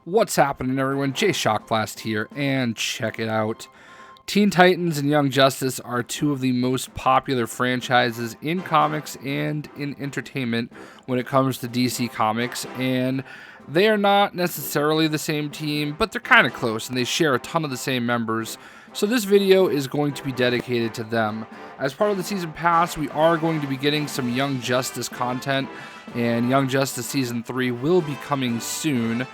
What's happening, everyone? JayShockblast here, and check it out. Teen Titans and Young Justice are two of the most popular franchises in comics and in entertainment when it comes to DC Comics, and they are not necessarily the same team, but they're kind of close, and they share a ton of the same members. So this video is going to be dedicated to them. As part of the Season Pass, we are going to be getting some Young Justice content, and Young Justice Season 3 will be coming soon.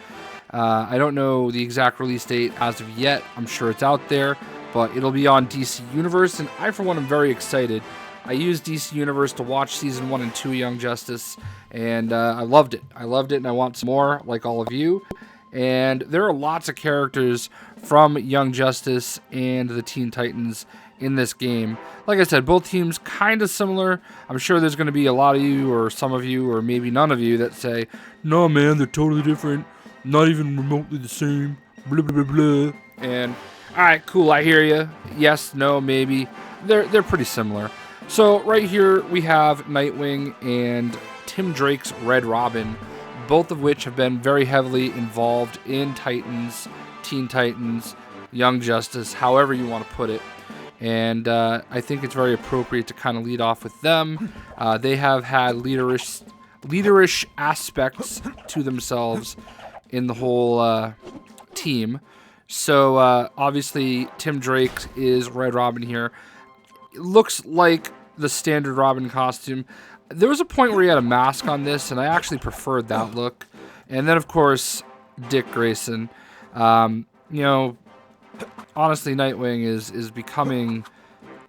I don't know the exact release date as of yet. I'm sure it's out there, but it'll be on DC Universe, and I, for one, am very excited. I used DC Universe to watch Season 1 and 2 of Young Justice, and I loved it. I loved it, and I want some more, like all of you. And there are lots of characters from Young Justice and the Teen Titans in this game. Like I said, both teams kind of similar. I'm sure there's going to be a lot of you, or some of you, or maybe none of you that say, "No, man, they're totally different. Not even remotely the same, blah, blah, blah, blah." And, alright, cool, I hear you. Yes, no, maybe. They're pretty similar. So, right here, we have Nightwing and Tim Drake's Red Robin, both of which have been very heavily involved in Titans, Teen Titans, Young Justice, however you want to put it. And I think it's very appropriate to kind of lead off with them. They have had leaderish aspects to themselves in the whole team. So obviously Tim Drake is Red Robin here. It looks like the standard Robin costume. There was a point where he had a mask on this, and I actually preferred that look. And then, of course, Dick Grayson. You know, honestly, Nightwing is becoming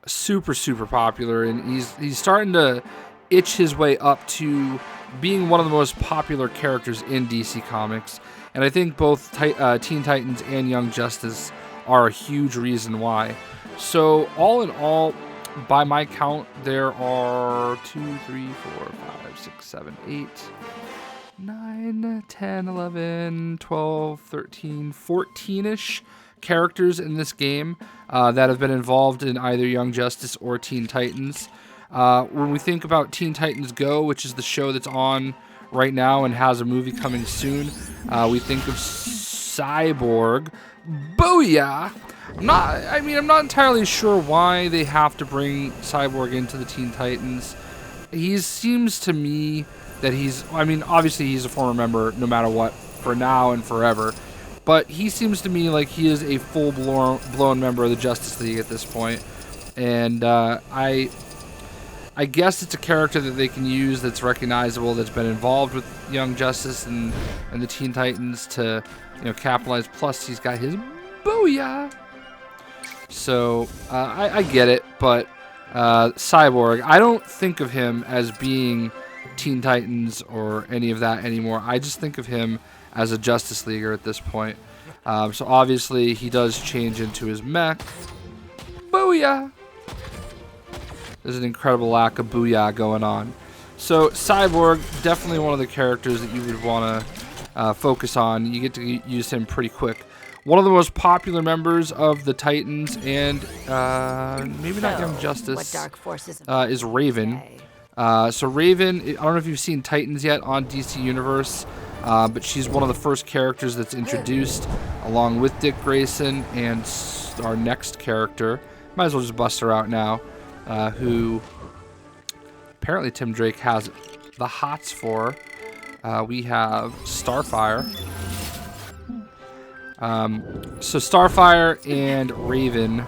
super popular, and he's starting to itch his way up to being one of the most popular characters in DC Comics. And I think both Teen Titans and Young Justice are a huge reason why. So all in all, by my count, there are 2, 3, 4, 5, 6, 7, 8, 9, 10, 11, 12, 13, 14-ish characters in this game that have been involved in either Young Justice or Teen Titans. When we think about Teen Titans Go, which is the show that's on right now and has a movie coming soon, we think of Cyborg. Booyah! I'm not entirely sure why they have to bring Cyborg into the Teen Titans. He seems to me that obviously he's a former member no matter what, for now and forever. But he seems to me like he is a full-blown member of the Justice League at this point. And I guess it's a character that they can use that's recognizable, that's been involved with Young Justice and the Teen Titans to, capitalize. Plus, he's got his booyah. So, I get it, but Cyborg, I don't think of him as being Teen Titans or any of that anymore. I just think of him as a Justice Leaguer at this point. So, obviously, he does change into his mech. Booyah! There's an incredible lack of booyah going on. So, Cyborg, definitely one of the characters that you would want to focus on. You get to use him pretty quick. One of the most popular members of the Titans and maybe not Young Justice is Raven. So Raven, I don't know if you've seen Titans yet on DC Universe, but she's one of the first characters that's introduced along with Dick Grayson and our next character. Might as well just bust her out now. Who apparently Tim Drake has the hots for. We have Starfire. So Starfire and Raven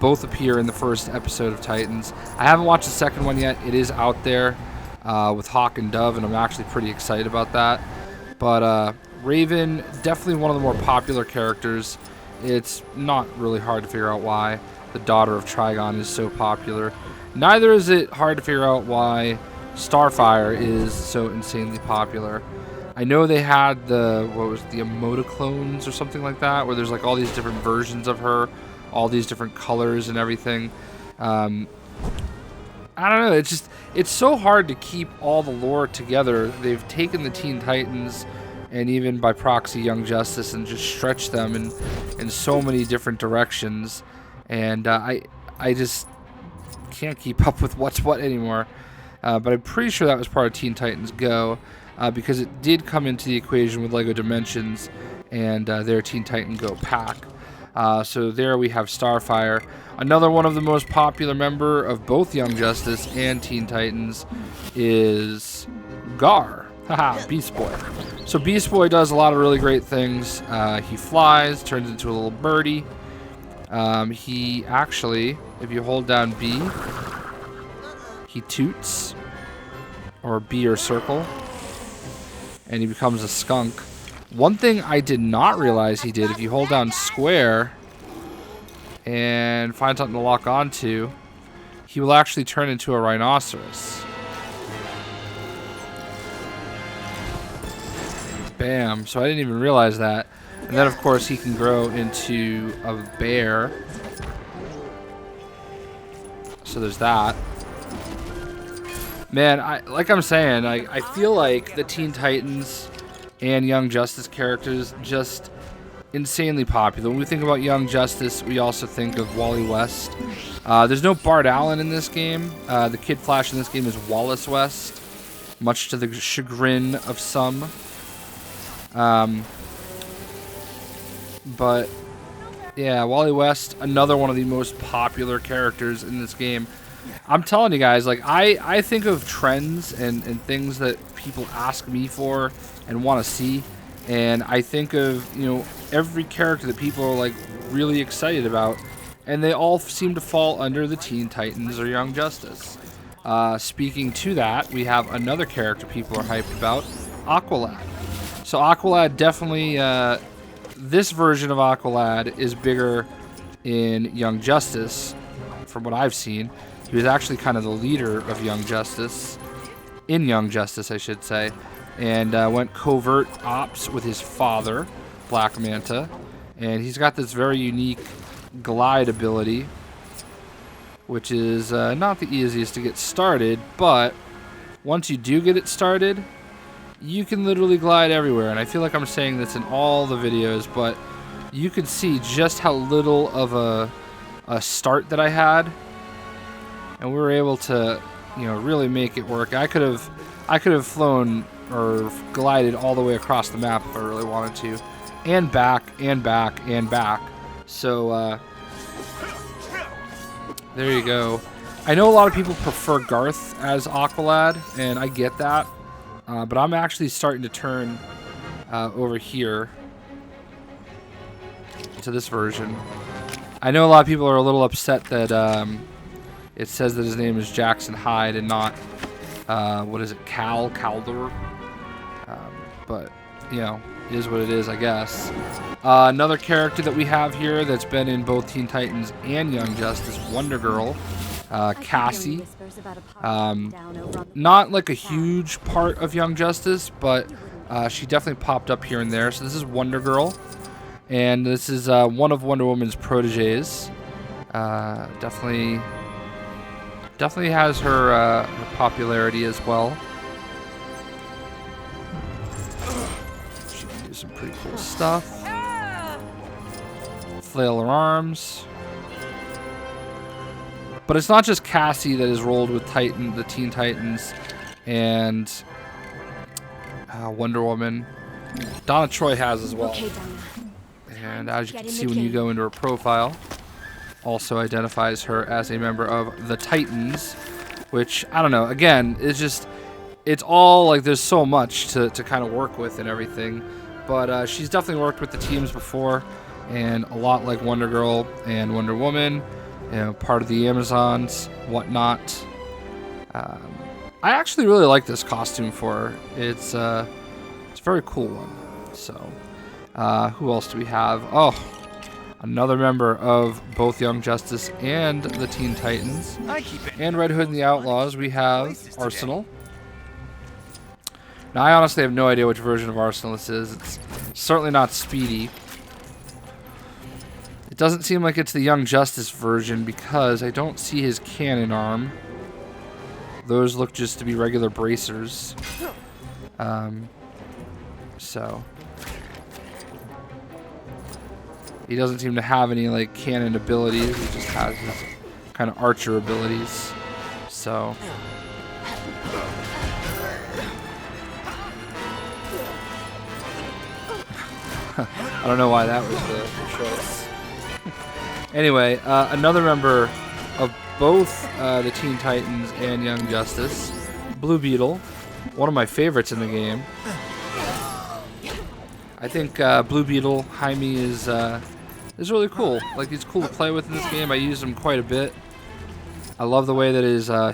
both appear in the first episode of Titans. I haven't watched the second one yet. It is out there with Hawk and Dove, and I'm actually pretty excited about that. But Raven, definitely one of the more popular characters. It's not really hard to figure out why the daughter of Trigon is so popular. Neither is it hard to figure out why Starfire is so insanely popular. I know they had the Emotoclones or something like that, where there's like all these different versions of her, all these different colors and everything. I don't know, it's so hard to keep all the lore together. They've taken the Teen Titans and even by proxy Young Justice and just stretched them in so many different directions. And I just can't keep up with what's what anymore. But I'm pretty sure that was part of Teen Titans Go, because it did come into the equation with LEGO Dimensions, and their Teen Titan Go pack. So there we have Starfire. Another one of the most popular member of both Young Justice and Teen Titans is Gar. Haha, Beast Boy. So Beast Boy does a lot of really great things. He flies, turns into a little birdie. He actually, if you hold down B, he toots, or B or circle, and he becomes a skunk. One thing I did not realize he did, if you hold down square and find something to lock onto, he will actually turn into a rhinoceros. Bam. So I didn't even realize that. And then, of course, he can grow into a bear. So there's that. Man, like I'm saying, I feel like the Teen Titans and Young Justice characters just insanely popular. When we think about Young Justice, we also think of Wally West. There's no Bart Allen in this game. The Kid Flash in this game is Wallace West, much to the chagrin of some. But yeah, Wally West, another one of the most popular characters in this game. I'm telling you guys, like I think of trends and things that people ask me for and want to see, and I think of, you know, every character that people are like really excited about, and they all seem to fall under the Teen Titans or Young Justice. Speaking to that, we have another character people are hyped about, Aqualad. So Aqualad definitely, this version of Aqualad is bigger in Young Justice, from what I've seen. He was actually kind of the leader of Young Justice, in Young Justice, I should say, and went covert ops with his father, Black Manta, and he's got this very unique glide ability, which is not the easiest to get started, but once you do get it started, you can literally glide everywhere. And I feel like I'm saying this in all the videos, but you can see just how little of a start that I had, and we were able to, you know, really make it work. I could have flown or glided all the way across the map if I really wanted to, and back and back and back. So there you go. I know a lot of people prefer Garth as Aqualad, and I get that, but I'm actually starting to turn over here to this version. I know a lot of people are a little upset that it says that his name is Jackson Hyde and not, what is it, Calder? But, you know, it is what it is, I guess. Another character that we have here that's been in both Teen Titans and Young Justice, Wonder Girl, Cassie. Not like a huge part of Young Justice, but she definitely popped up here and there. So this is Wonder Girl, and this is one of Wonder Woman's proteges. Definitely has her popularity as well. She can do some pretty cool stuff. Flail her arms. But it's not just Cassie that is rolled with the Teen Titans and Wonder Woman. Donna Troy has as well. And as you can see when you go into her profile, also identifies her as a member of the Titans, which, I don't know, again, it's all like there's so much to kind of work with and everything. But she's definitely worked with the teams before, and a lot like Wonder Girl and Wonder Woman, you know, part of the Amazons, whatnot. I actually really like this costume for her. It's a very cool one. So, who else do we have? Oh, another member of both Young Justice and the Teen Titans. And Red Hood and the Outlaws, we have Arsenal. Now, I honestly have no idea which version of Arsenal this is. It's certainly not Speedy. It doesn't seem like it's the Young Justice version because I don't see his cannon arm. Those look just to be regular bracers. So he doesn't seem to have any like cannon abilities. He just has his kind of archer abilities. So I don't know why that was the choice. Anyway, another member of both the Teen Titans and Young Justice, Blue Beetle, one of my favorites in the game. I think Blue Beetle, Jaime, is really cool. Like, he's cool to play with in this game. I use him quite a bit. I love the way that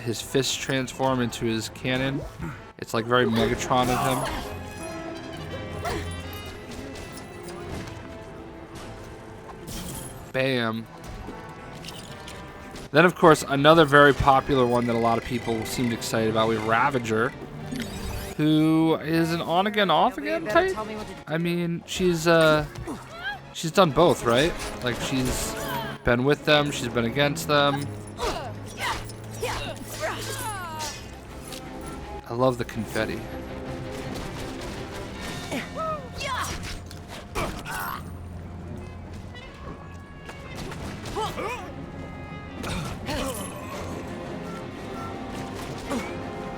his fists transform into his cannon. It's like very Megatron of him. Bam. Then, of course, another very popular one that a lot of people seemed excited about. We have Ravager, who is an on-again, off-again type. I mean, she's done both, right? Like, she's been with them, she's been against them. I love the confetti.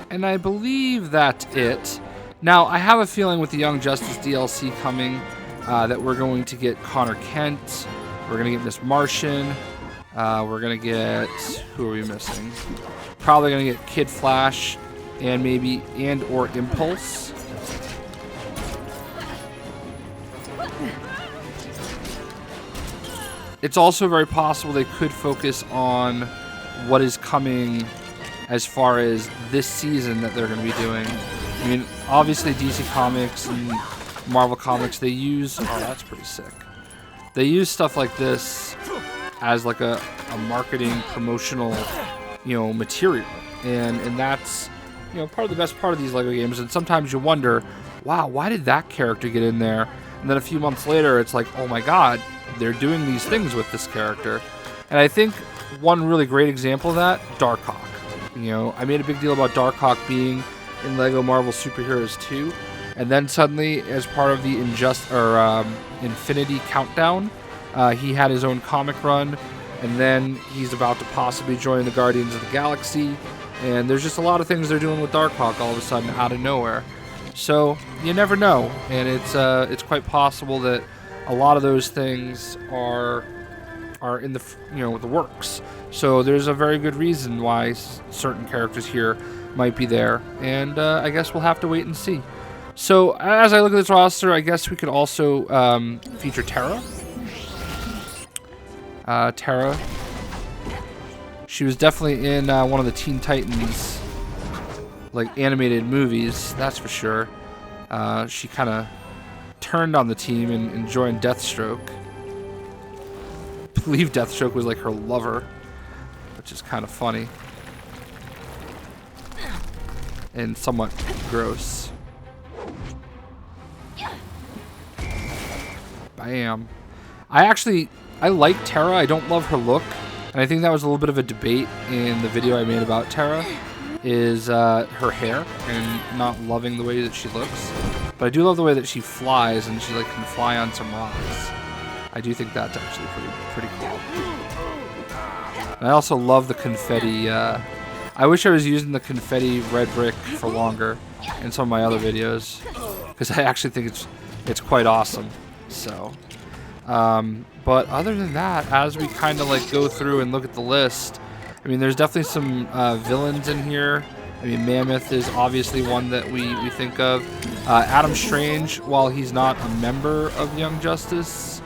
And I believe that's it. Now, I have a feeling with the Young Justice DLC coming that we're going to get Connor Kent, we're going to get Miss Martian, we're going to get... Who are we missing? Probably going to get Kid Flash and maybe or Impulse. It's also very possible they could focus on what is coming as far as this season that they're going to be doing. I mean, obviously DC Comics and Marvel Comics, they use... Oh, that's pretty sick. They use stuff like this as like a marketing, promotional, material. And that's, part of the best part of these LEGO games. And sometimes you wonder, wow, why did that character get in there? And then a few months later, it's like, oh my god, they're doing these things with this character. And I think one really great example of that, Darkhawk. I made a big deal about Darkhawk being in LEGO Marvel Superheroes 2, and then suddenly, as part of the Infinity Countdown, he had his own comic run, and then he's about to possibly join the Guardians of the Galaxy, and there's just a lot of things they're doing with Darkhawk all of a sudden out of nowhere. So you never know, and it's quite possible that a lot of those things are in the the works. So there's a very good reason why certain characters here might be there, and I guess we'll have to wait and see. So as I look at this roster, I guess we could also feature Terra. Terra. She was definitely in one of the Teen Titans like animated movies, that's for sure. She kind of turned on the team and joined Deathstroke. I believe Deathstroke was like her lover, which is kind of funny and somewhat gross. Bam. I like Terra. I don't love her look, and I think that was a little bit of a debate in the video I made about Terra, is her hair and not loving the way that she looks. But I do love the way that she flies, and she can fly on some rocks. I do think that's actually pretty cool. And I also love the confetti. I wish I was using the confetti red brick for longer in some of my other videos, because I actually think it's quite awesome. So, but other than that, as we kind of go through and look at the list, I mean, there's definitely some villains in here. I mean, Mammoth is obviously one that we think of. Adam Strange, while he's not a member of Young Justice,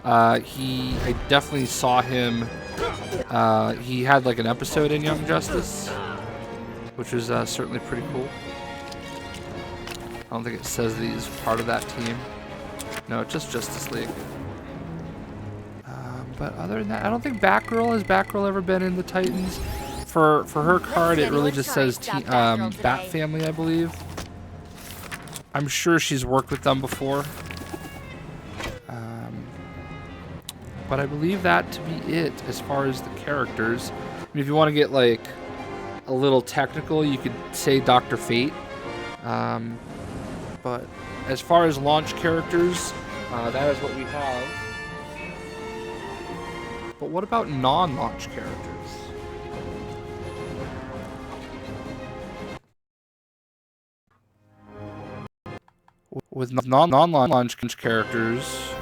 I definitely saw him. He had an episode in Young Justice, which was certainly pretty cool. I don't think it says that he's part of that team. No, it's just Justice League. But other than that, I don't think Batgirl has ever been in the Titans. For her card, it really just says Bat Family, I believe. I'm sure she's worked with them before. But I believe that to be it as far as the characters. I mean, if you want to get a little technical, you could say Dr. Fate. But as far as launch characters, that is what we have. But what about non-launch characters? with non-launch characters,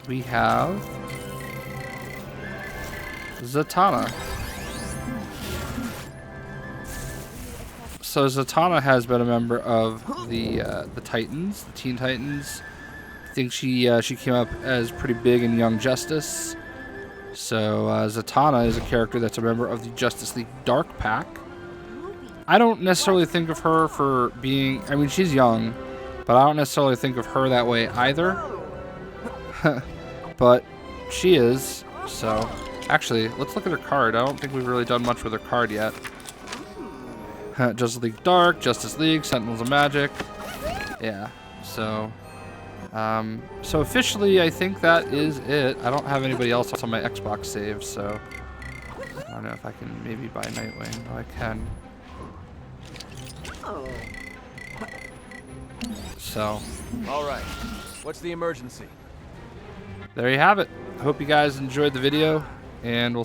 we have Zatanna. So Zatanna has been a member of the Titans, the Teen Titans. I think she came up as pretty big in Young Justice. So Zatanna is a character that's a member of the Justice League Dark Pack. I don't necessarily think of her for being... I mean, she's young, but I don't necessarily think of her that way either. But she is, so... Actually, let's look at her card. I don't think we've really done much with her card yet. Justice League Dark, Justice League, Sentinels of Magic. Yeah, so... so officially, I think that is it. I don't have anybody else on my Xbox save, so... I don't know if I can maybe buy Nightwing. Oh, I can. So... Alright, what's the emergency? There you have it. I hope you guys enjoyed the video, and we'll